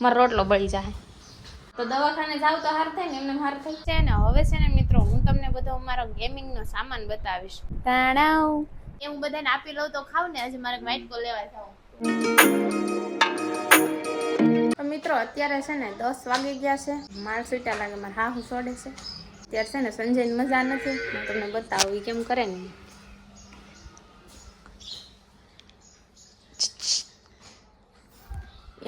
મારો રોટલો બળી જાય. તો દવાખાને જાવ તો હાર થાય ને, એમને હાર થાય છે ને. હવે છે ને મિત્રો, હું તમને બધો અમારો ગેમિંગનો સામાન બતાવીશ. તાણાવ એ હું બધાને આપી લઉં તો ખાવ ને. આજે મારે વાઇટકો લેવા જાવ. તો મિત્રો અત્યારે છે ને 10 વાગી ગયા છે. માલ સીટા લાગે મારે હા હું સોડે છે. ત્યારે છે ને સંજયની મજા નથી. હું તમને બતાવું એ કેમ કરે ને.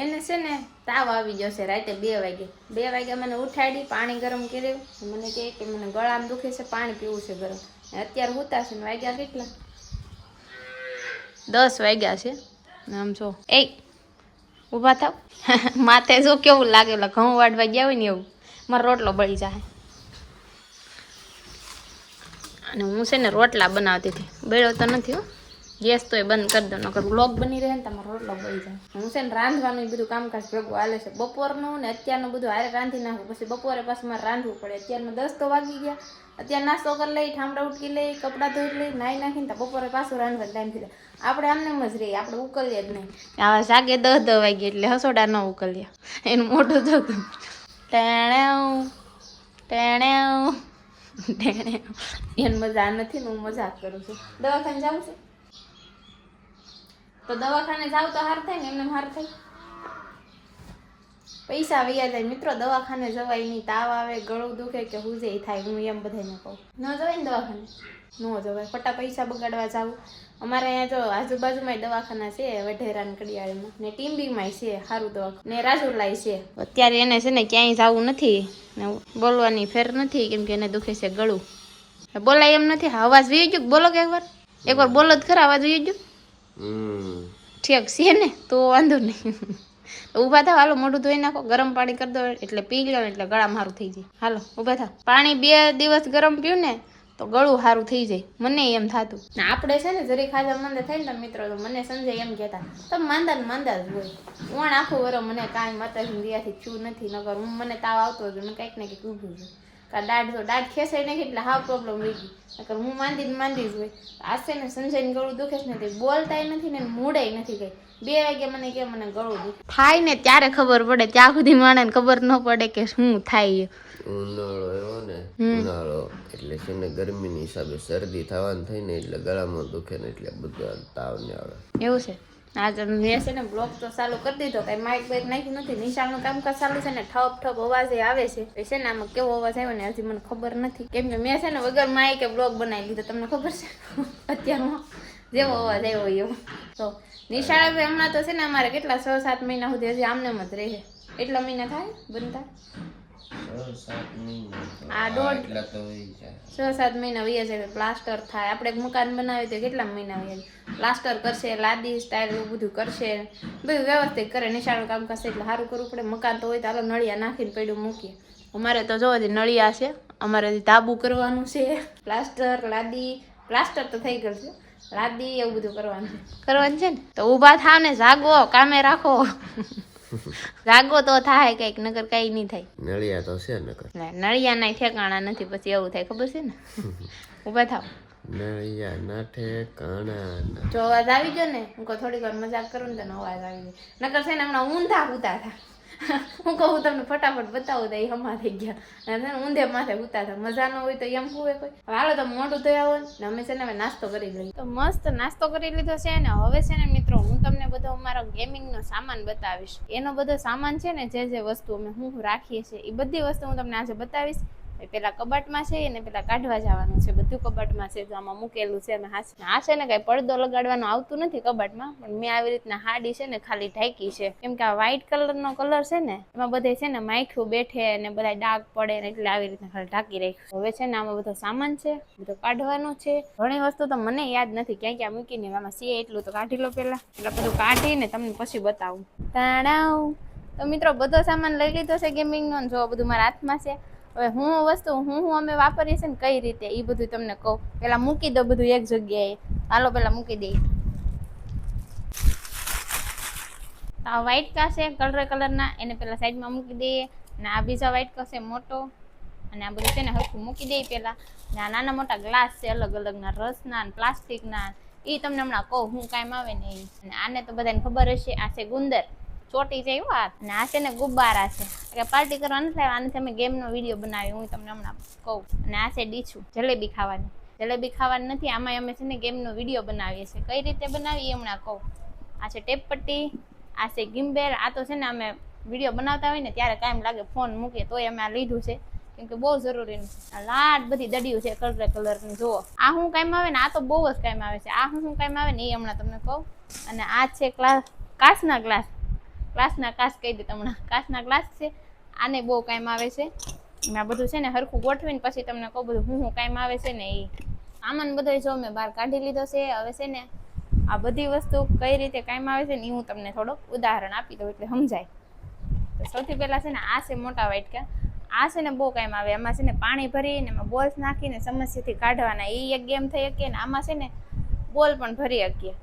એને છે ને તાવ આવી ગયો છે. રાતે 2 વાગે મને ઉઠાડી, પાણી ગરમ કર્યું. મને કહે કે મને ગળામાં દુખે છે, પાણી પીવું છે ગરમ. અત્યારે હુતા છે ને વાગ્યા કેટલા? 10 વાગ્યા છે. આમ જો એ ઊભા થાવ. માથે જો કેવું લાગે, ઘઉં વાળવા ગયા હોય ને એવું. મારો રોટલો બળી જાય. અને હું છે ને રોટલા બનાવતી હતી. બળ્યો તો નથી હો. ગેસ તો એ બંધ કરી દો, નકર બ્લોગ બની રહે ને તમારો રોટલો બળી જાય. હું છે ને રાંધવાનું બધું કામકાજ ભેગું હાલે છે. બપોરનું ને અત્યારનું બધું હારે રાંધી નાખું. પછી બપોરે પાછું મારે રાંધવું પડે. અત્યારમાં 10 તો વાગી ગયા. અત્યારે નાસ્તો કરી લઈ, ઠામડા ઉટકી લઈ, કપડાં ધોઈ લઈ, નાઈ નાખીને બપોરે પાછું રાંધવા ટાઈમ થઈ જાય. આપણે આમને એમ જ રહીએ, આપણે ઉકલીએ જ નહીં. આવા જાગે 10 વાગે એટલે હસોડા ન ઉકલીએ. એનું મોઢું જોતું ટેણે એને મજા નથી ને હું મજાક કરું છું. દવાખાને જાઉં છે તો દવાખાને જાવ તો હાર થાય ને, એમને હાર થાય. પૈસા વૈયા જાય મિત્રો. દવાખાને જવાય નહીં. તાવ આવે, ગળું દુખે કે હું જે થાય, હું એમ બધાને કહું. ન જવાય ને દવાખાને, ન જવાય. ખોટા પૈસા બગાડવા જાવું. અમારે અહીંયા જો આજુબાજુમાં દવાખાના છે, વઢેરાન કડિયાળીમાં ને ટીમ્બીમાં છે સારું દવાખાનું ને રાજુલાય છે. અત્યારે એને છે ને ક્યાંય જવું નથી ને બોલવાની ફેર નથી, કેમ કે એને દુખે છે ગળું. બોલાય એમ નથી. અવાજ વી ગયો? બોલો કે એકવાર બોલો જ ખરા. અવાજ વી ગયો? ઠીક છે ને, તો વાંધો નહીં. ઊભા થાવ, હાલો મોઢું ધોઈ નાખો, ગરમ પાણી કરી દો એટલે પી લો ને એટલે ગળામાં સારું થઈ જાય. હાલો ઊભા થાવ. પાણી 2 દિવસ ગરમ પીવું ને તો ગળું સારું થઈ જાય. મને એમ થતું. આપણે છે ને જરી ખાજા માંદા થાય ને મિત્રો, તો મને સંજય એમ કહેતા તમે માંદા જ હોય. હું આખું વરો મને કાંઈ માતાજી દિયાથી છું નથી. નગર હું મને તાવ આવતો હતો, મેં કંઈક ને કંઈક ઊભું છું. દાઢ ખેંચાઈ નાખી એટલે હાવ પ્રોબ્લેમ રહી ગઈ. નકર હું માંદી જ હોય. આ છે ને સંજયને ગળું દુખે છે ને, તે બોલતાય નથી ને મૂડાય નથી ગઈ. 2 વાગે મને કે મને ગળું દુખે થાય ને ત્યારે ખબર પડે. ત્યાં સુધી માણસને ખબર ન પડે કે શું થાય. ઉનાળો એવો ને, ઉનાળો એટલે છે ને ગરમીની હિસાબે શરદી થવાનું થઈ ને એટલે ગળામાં દુખે ને એટલે બધા તાવ ને આવે. એવું છે. હા તો મેં છે ને બ્લોગ તો ચાલુ કરી દીધો. કઈ માઇક બાઇક નાખ્યું નથી. નિશાળનું કામકાજ ચાલુ છે ને, ઠપ અવાજ આવે છે. છે ને આમાં કેવો અવાજ આવ્યો ને હજી મને ખબર નથી, કેમ કે મેં છે ને વગર માઇકે બ્લોગ બનાવી લીધો. તમને ખબર છે અત્યારમાં જેવો અવાજ આવ્યો એવો. તો નિશાળે હમણાં તો છે ને અમારે કેટલા 6-7 મહિના સુધી હજી આમને જ રહે. એટલા મહિના થાય બનતા? 6-7 મહિના વહી જાય. પ્લાસ્ટર થાય. આપણે મકાન બનાવીએ તો કેટલા મહિના વહી જાય. પ્લાસ્ટર કરશે, લાદી સ્ટાઇલ એવું બધું કરશે, બધું વ્યવસ્થિત કરે. નિશાળનું કામ કરશે એટલે સારું કરવું પડે. મકાન તો હોય તો હાલો નળિયા નાખીને પડ્યું મૂકીએ. અમારે તો જો નળિયા છે. અમારે ધાબુ કરવાનું છે. પ્લાસ્ટર તો થઈ ગયું છે. લાદી એવું બધું કરવાનું છે ને. તો ઊભા થાવ ને, જાગો, કામે રાખો. જાગો તો થાય કઈક, નગર કઈ નહીં થાય. નળિયા તો છે નકર. નળિયા ના ઠેકાણા નથી, પછી એવું થાય. ખબર છે ને. ઊભા થાવ. નળિયા ના ઠેકાણા. જો અવાજ આવી ગયો ને, હું થોડીક વાર મજાક કરું ને તો અવાજ આવી ગયો. નકર છે ને હમણાં ઊંધા ઉતા થા. હું કહું તમને ફટાફટ બતાવું તો એ હમા થઈ ગયા. ઊંધે માથે ઉતા થા. મજા ન હોય તો એમ હોય કોઈ. હાલો તમે મોઢું ધોયા હોય ને, અમે છે ને હવે નાસ્તો કરી લઈએ. તો મસ્ત નાસ્તો કરી લીધો છે ને. હવે છે ને મિત્રો, હું તમને બધો અમારો ગેમિંગનો સામાન બતાવીશ. એનો બધો સામાન છે ને, જે વસ્તુ અમે હું રાખીએ છીએ એ બધી વસ્તુ હું તમને આજે બતાવીશ. પેલા કબાટમાં છે ને પેલા કાઢવા જવાનું છે. બધું કબાટમાં છે. જો આમાં મૂકેલું છે. આ છે ને કઈ પડદો લગાડવાનો આવતું નથી કબાટમાં, પણ મેં આવી રીતના હાડી છે ને ખાલી ઢાંકી છે. કેમ કે આ વ્હાઈટ કલરનો કલર છે ને, એમાં બધે છે ને માખીઓ બેઠે ને બધા ડાઘ પડે ને, એટલે આવી રીતના ખાલી ઢાંકી રાખ્યું. હવે છે ને આમાં બધો સામાન છે, બધો કાઢવાનો છે. ઘણી વસ્તુ તો મને યાદ નથી ક્યાં ક્યાં મૂકીને. આમાં છે એટલું તો કાઢી લો પેલા. એટલે બધું કાઢીને તમને પછી બતાવું. તાણાવ તો મિત્રો બધો સામાન લઈ લીધો છે ગેમિંગનો. જો બધું મારા હાથમાં છે. હવે હું વસ્તુ હું અમે વાપરીએ છે ને કઈ રીતે એ બધું તમને કહું. પેલા મૂકી દો બધું એક જગ્યાએ. હાલો પેલા મૂકી દઈએ. આ વ્હાઈટ કા છે કલરના, એને પેલા સાઈડમાં મૂકી દઈએ. અને આ બીજા વ્હાઈટ કા છે મોટો, અને આ બધું છે ને હરખું મૂકી દઈએ પેલા. ને આ નાના મોટા ગ્લાસ છે અલગ અલગના, રસના ને પ્લાસ્ટિકના. એ તમને હમણાં કહું હું કાંઈ આવે ને એ. અને આને તો બધાને ખબર હશે. આ છે ગુંદર. ચોટી જાય હો હાથ. અને આ છે ને ગુબ્બારા છે કે પાર્ટી કરવા નથી લાવ્યા, આનાથી અમે ગેમનો વિડીયો બનાવ્યો, હું તમને હમણાં કહું. અને આ છે ડીછું, જલેબી ખાવાની. જલેબી ખાવાની નથી, આમાં અમે છે ને ગેમનો વિડીયો બનાવીએ છીએ. કઈ રીતે બનાવીએ હમણાં કહું. આ છે ટેપ પટ્ટી, આ છે ગિમ્બેલ. આ તો છે ને અમે વિડીયો બનાવતા હોય ને ત્યારે કાયમ લાગે ફોન મૂકીએ તોય અમે આ લીધું છે, કેમ કે બહુ જરૂરી છે. લાટ બધી દડિયું છે કલરની, જુઓ. આ શું કામ આવે ને, આ તો બહુ જ કામ આવે છે. આ શું કામ આવે ને એ હમણાં તમને કહું. અને આ છે કાચના ગ્લાસ કહી દે તમને, કાચના ગ્લાસ છે. આને બહુ કામ આવે છે. આ બધું છે ને હરખું ગોઠવીને પછી તમને કહું બધું શું કામ આવે છે ને એ. આમાં બધો જો મેં બહાર કાઢી લીધો છે. હવે છે ને આ બધી વસ્તુ કઈ રીતે કામ આવે છે ને એ હું તમને થોડુંક ઉદાહરણ આપી દઉં એટલે સમજાય. તો સૌથી પહેલા છે ને આ છે મોટા વાટકા. આ છે ને બહુ કામ આવે. એમાં છે ને પાણી ભરીને એમાં બોલ્સ નાખીને સમસ્યાથી કાઢવાના, એ એક ગેમ થઈ શકીએ. ને આમાં છે ને બોલ પણ ભરી શકીએ.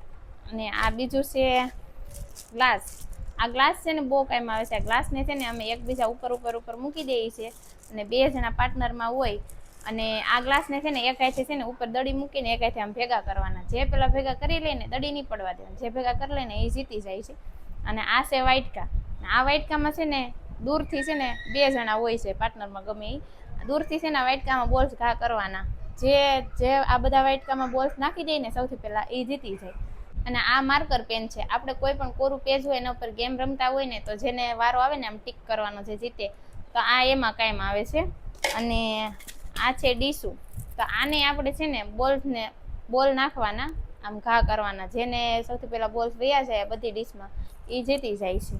અને આ બીજું છે ગ્લાસ. આ ગ્લાસ છે ને બહુ કામ આવે છે. આ ગ્લાસને છે ને અમે એકબીજા ઉપર મૂકી દઈએ છીએ. અને 2 જણા પાર્ટનરમાં હોય. અને આ ગ્લાસને છે ને એક હાથે છે ને ઉપર દડી મૂકીને એક હાથે આમ ભેગા કરવાના. જે પેલા ભેગા કરી લે ને દડી નહીં પડવા દેવાના, જે ભેગા કરી લે ને એ જીતી જાય છે. અને આ છે વાટકા. આ વાટકામાં છે ને દૂરથી છે ને 2 જણા હોય છે પાર્ટનરમાં ગમે એ. દૂરથી છે ને વાટકામાં બોલ્સ ઘા કરવાના. જે આ બધા વાટકામાં બોલ્સ નાખી દે ને સૌથી પહેલા એ જીતી જાય. અને આ માર્કર પેન છે. આપણે કોઈ પણ કોરું પેજ હોય એના ઉપર ગેમ રમતા હોય ને તો જેને વારો આવે ને આમ ટીક કરવાનો, જે જીતે, તો આ એમાં કાયમ આવે છે. અને આ છે ડીશું. તો આને આપણે છે ને બોલ નાખવાના, આમ ઘા કરવાના. જેને સૌથી પહેલા બોલ્સ વયા જાય બધી ડીશમાં એ જીતી જાય છે.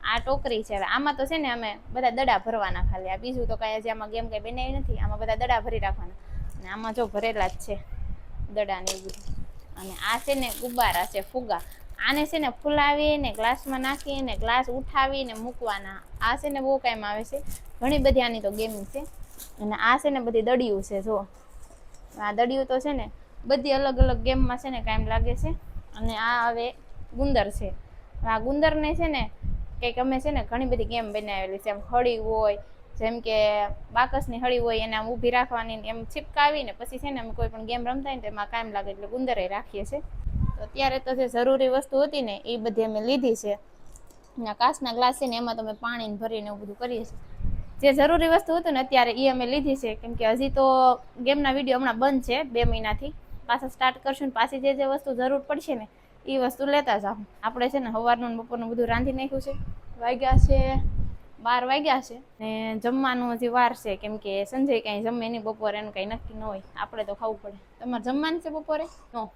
આ ટોકરી છે. હવે આમાં તો છે ને અમે બધા દડા ભરવાના ખાલી. આ બીજું તો કાંઈ હજી આમાં ગેમ કંઈ બનાવી નથી. આમાં બધા દડા ભરી રાખવાના. અને આમાં જો ભરેલા જ છે દડા ને એવું બધું. અને આ છે ને ગુબ્બારા છે, ફુગા. આને છે ને ફૂલાવીને ગ્લાસમાં નાખીને ગ્લાસ ઉઠાવીને મૂકવાના. આ છે ને બહુ કામ આવે છે. ઘણી બધી આની તો ગેમ છે. અને આ છે ને બધી દડિયું છે. જો આ દડિયું તો છે ને બધી અલગ અલગ ગેમમાં છે ને કામ લાગે છે. અને આ હવે ગુંદર છે. આ ગુંદરને છે ને કંઈક અમે છે ને ઘણી બધી ગેમ બનાવેલી છે. એમ હળી હોય, જેમ કે બાકસની હળી હોય એને આમ ઊભી રાખવાની, એમ છીપકાવીને પછી છે ને અમે કોઈ પણ ગેમ રમતા હોય ને એમાં કામ લાગે એટલે ગુંદરે રાખીએ છીએ. તો અત્યારે તો જે જરૂરી વસ્તુ હતી ને એ બધી અમે લીધી છે. ના કાચના ગ્લાસ છે ને એમાં તમે પાણી ભરીને એવું બધું કરીએ છીએ. જે જરૂરી વસ્તુ હતું ને અત્યારે એ અમે લીધી છે. કેમ કે હજી તો ગેમના વિડીયો હમણાં બંધ છે 2 મહિનાથી. પાછા સ્ટાર્ટ કરશું ને પાછી જે વસ્તુ જરૂર પડશે ને એ વસ્તુ લેતા જાઓ. આપણે છે ને સવારનું બપોરનું બધું રાંધી નાખ્યું છે. વાગ્યા છે 12 વાગ્યા છે. ને જમવાનું હજી વાર છે, કેમ કે સંજય કાંઈ જમે નહીં બપોરે, એનું કાંઈ નક્કી ન હોય. આપણે તો ખાવું પડે. તમારે જમવાનું છે બપોરે? નો,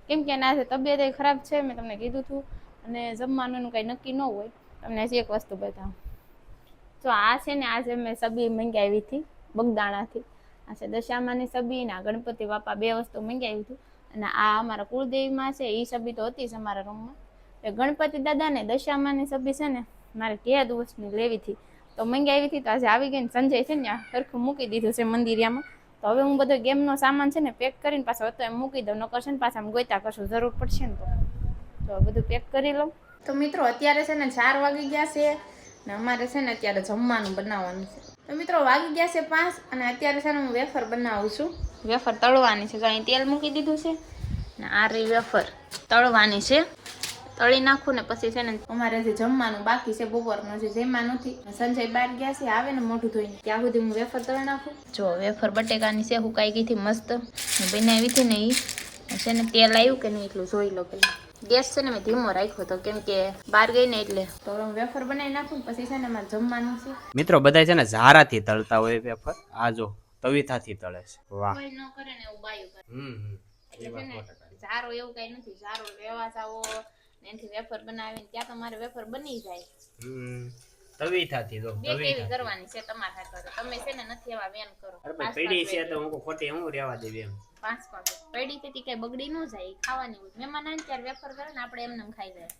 કેમ કે ના તબિયત ખરાબ છે, મેં તમને કીધું હતું. અને જમવાનું એનું કાંઈ નક્કી ન હોય. તમને હજી એક વસ્તુ બતાવું. તો આ છે ને આજે મેં સબી મંગાવી હતી બગદાણાથી. આ છે દશામાની સબી ને ગણપતિ બાપા 2 વસ્તુ મંગાવી હતી. અને આ અમારા કુળદેવીમાં છે એ સબી તો હતી જ અમારા રૂમમાં. ગણપતિ દાદા ને દશામાની સબી છે ને મારે 2 દિવસની લેવી હતી, તો મંગાવી હતી. તો આજે આવી ગઈ ને સંજય છે ને સરખું મૂકી દીધું છે મંદિરિયામાં. તો હવે હું બધો ગેમનો સામાન છે ને પેક કરીને પાછો હતો એમ મૂકી દઉં. નકર છે ને પાછા આમ ગોતા કરશું, જરૂર પડશે ને તો બધું પેક કરી લઉં. તો મિત્રો અત્યારે છે ને 4 વાગી ગયા છે ને અમારે છે ને અત્યારે જમવાનું બનાવવાનું છે. તો મિત્રો વાગી ગયા છે 5 અને અત્યારે છે ને હું વેફર બનાવું છું. વેફર તળવાની છે. તો અહીં તેલ મૂકી દીધું છે ને આ રહી વેફર તળવાની છે. તળી નાખું ને પછી છે ને અમારે જે જમવાનું બાકી છે બપોરનું, જે જમવાનું નથી. સંજય બહાર ગયા છે, આવે ને મોઢું ધોઈને ત્યાં સુધી હું વેફર તળી નાખું. જો વેફર બટેકાની છે, હુકાઈ ગઈ હતી મસ્ત બનાવી હતી ને એ છે ને તેલ આવ્યું કે નહીં એટલું જોઈ લો પેલા. ગેસ છે ને મેં ધીમો રાખ્યો હતો કેમ કે બહાર ગઈ ને એટલે. તો હું વેફર બનાવી નાખું પછી છે ને મારે જમવાનું છે. મિત્રો બધા છે ને ઝારાથી તળતા હોય વેફર. આ જો તવીથાથી તળે છે. વાહ, કોઈ ન કરે ને એવું બાયું કરે. ઝારો એવું કઈ નથી. ઝારો લેવા જાવો ને એનાથી વેફર બનાવીને ત્યાં તમારે વેફર બની જાય. તવીથાથી જો બે કેવી કરવાની છે તમારા હાથે. તમે છે ને નથી એવા વેન કરો. અરે પીડી છે તો હું ખોટી હું રહેવા દેવી એમ. 5 પડી તેથી કઈ બગડી ન જાય, ખાવાની હોય. મહેમાન આવે ત્યારે વેફર કરે ને આપણે એમને ખાઈ જાય.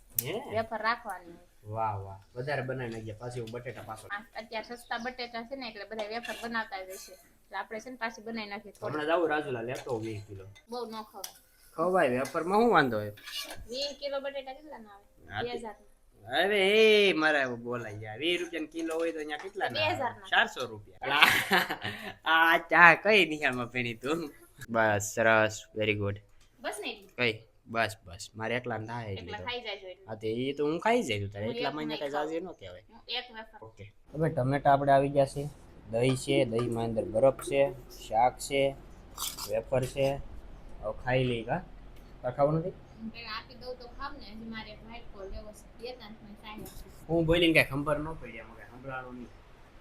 વેફર રાખવાની હોય. વાહ વાહ, વધારે બનાવી નાખ્યા. પાછી હું બટેટા પાછો અત્યારે સસ્તા બટેટા છે ને એટલે બધા વેફર બનાવતા જ હશે. એટલે આપણે છે ને પાછી બનાવી નાખીએ. હમણાં જાવું રાજુલા લેતો 20 કિલો. બહુ ન ખવાય. ખવાય વેફર માં શું વાંધો હોય? 20 કિલો બટેટા કેટલા ના આવે? 2000. અરે એ મારે બોલાય યાર, 20 રૂપિયા કિલો હોય તો અહીંયા કેટલા ના? 400 રૂપિયા. આ ચા કઈ નિહાળમાં પીણી તું? બસ સરસ, વેરી ગુડ. બસ નહીં કઈ બસ બસ મારે એકલા થાય એટલે એકલા તો. ખાઈ જાજો એટલે હા તે એ તો હું ખાઈ જાય તારે હું એટલા એક મહિને નહીં કઈ ખાઉં. જાજે ન કહેવાય. હું એક વેફર ઓકે હવે ટમેટા આપણે આવી ગયા છે, દહીં છે, દહીંમાં અંદર બરફ છે, શાક છે, વેફર છે. હવે ખાઈ લઈ કા ખાવું નથી. પેલા આપી દઉં તો ખાવ ને હજી મારે એક વ્હાઈટ કોલ લેવો છે બે ત્રણ સાહેબ હું બોલીને કઈ ખબર ન પડી આમાં કઈ સંભળાણું નહીં.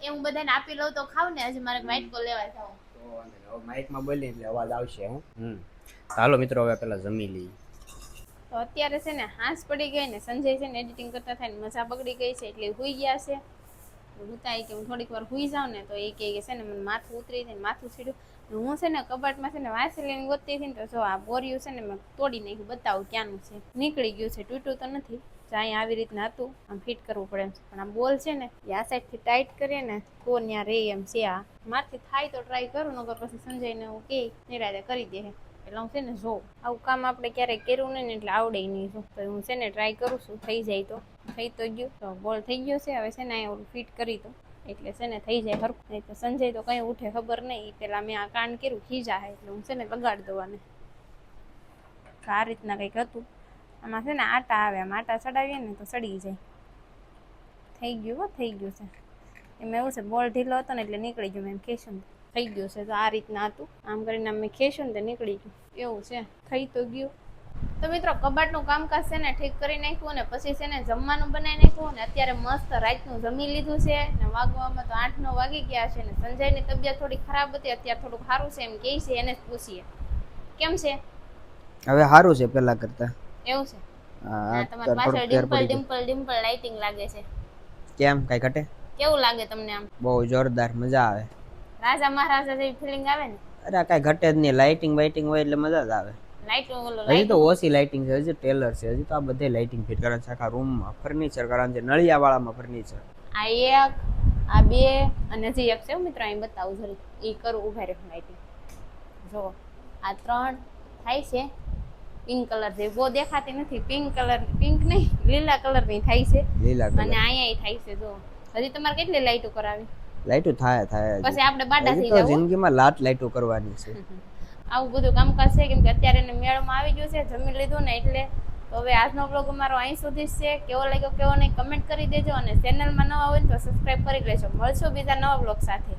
એ હું બધાને આપી લઉં તો ખાવ ને હજી મારે વ્હાઈટ કોલ લેવા જાવ તો વાંધો નહીં. હવે માઇકમાં બોલી એટલે અવાજ આવશે હાલો મિત્રો હવે પેલા જમી લઈએ. તો અત્યારે છે ને હાંસ પડી ગઈ ને સંજય છે ને એડિટિંગ કરતા થાય ને મજા બગડી ગઈ છે એટલે હુઈ ગયા છે. રૂતા કે હું થોડીક વાર હુઈ જાઉં ને તો એ કહે કે છે ને મને માથું ઉતરી જાય ને માથું છીડ્યું. હું છે ને કબાટમાં છે ને વાસેલીન ગોતતી હતી ને તો જો આ બોરિયું છે ને મેં તોડી નાખ્યું, બતાવું ક્યાંનું છે. નીકળી ગયું છે, તૂટ્યું તો નથી. અહીંયા આવી રીતના હતું, આમ ફિટ કરવું પડે એમ છે. પણ આ બોલ છે ને એ આ સાઈડથી ટાઈટ કરીએ ને તો ત્યાં રે એમ છે. આ મારથી થાય તો ટ્રાય કરું, નકર પછી સંજયને હું કે નિરાતે કરી દે એટલે હું છે ને જોઉં. આવું કામ આપણે ક્યારેય કર્યું નહીં ને એટલે આવડે નહીં. જો તો હું છે ને ટ્રાય કરું છું, થઈ જાય તો. થઈ તો ગયું તો બોલ થઈ ગયો છે. હવે છે ને અહીંયા ઓલું ફિટ કરી દો એટલે છે ને થઈ જાય હરખું. નહીં તો સંજય તો કંઈ ઉઠે ખબર નહીં. પેલા મેં આ કાન કર્યું ખીજા એટલે હું છે ને લગાડી દઉં. આ રીતના કંઈક હતું. આમાં છે ને આટા આવે, આમ આટા ચડાવીએ ને તો સડી જાય. થઈ ગયું થઈ ગયું છે. એમાં એવું છે બોલ ઢીલો હતો ને એટલે નીકળી ગયું. મેં ખેંચ્યું ને થઈ ગયું છે. તો આ રીતના હતું. આમ કરીને મેં ખેંચ્યું ને તો નીકળી ગયું. એવું છે, થઈ તો ગયું. તો મિત્રો કબાટનું કામકાજ છે ને ઠીક કરી નાખ્યું ને પછી છે ને જમવાનું બનાવી નાખ્યું ને અત્યારે મસ્ત રાતનું જમી લીધું છે ને વાગવામાં તો 8-9 વાગી ગયા છે ને સંજયની તબિયત થોડી ખરાબ હતી, અત્યારે થોડુંક સારું છે એમ કહે છે. એને જ પૂછીએ કેમ છે હવે સારું છે પેલા કરતા. એવું છે. હા તમારી પાછળ ડિમ્પલ લાઇટિંગ લાગે છે. કેમ કઈ ઘટે? કેવું લાગે તમને આમ? બહુ જોરદાર, મજા આવે. રાજા મહારાજા જેવી ફિલિંગ આવે ને? અરે કઈ ઘટે જ નહીં. લાઇટિંગ હોય એટલે મજા જ આવે. હજી તો ઓછી લાઇટિંગ છે, હજી ટેલર છે. હજી તો આ બધે લાઇટિંગ ફિટ કરવાનું છે. આખા રૂમમાં ફર્નિચર કરવાનું છે, નળિયા વાળામાં ફર્નિચર. આ એક, આ બે અને હજી એક છે મિત્રો, અહીં બતાવું જરી. એ કરું, ઉભા રહ્યો લાઇટિંગ. જો આ 3 થાય છે. પિંક કલર છે, બહુ દેખાતી નથી. પિંક નહીં, લીલા કલરની થાય છે. લીલા કલર અને અહીંયા થાય છે. જો હજી તમારે કેટલી લાઈટો કરાવી? લાઇટો થાય પછી આપણે બાડા થઈ તો જાવ. જિંદગીમાં લાઇટો કરવાની છે. આવું બધું કામકાજ છે કેમ કે અત્યારે એને મેળમાં આવી ગયું છે, જમી લીધું ને એટલે. તો હવે આજનો બ્લોગ અમારો અહીં સુધી છે. કેવો લાગ્યો કેવો નહીં કમેન્ટ કરી દેજો અને ચેનલમાં નવા હોય તો સબસ્ક્રાઈબ કરી લેજો. મળશું બીજા નવા બ્લોગ સાથે.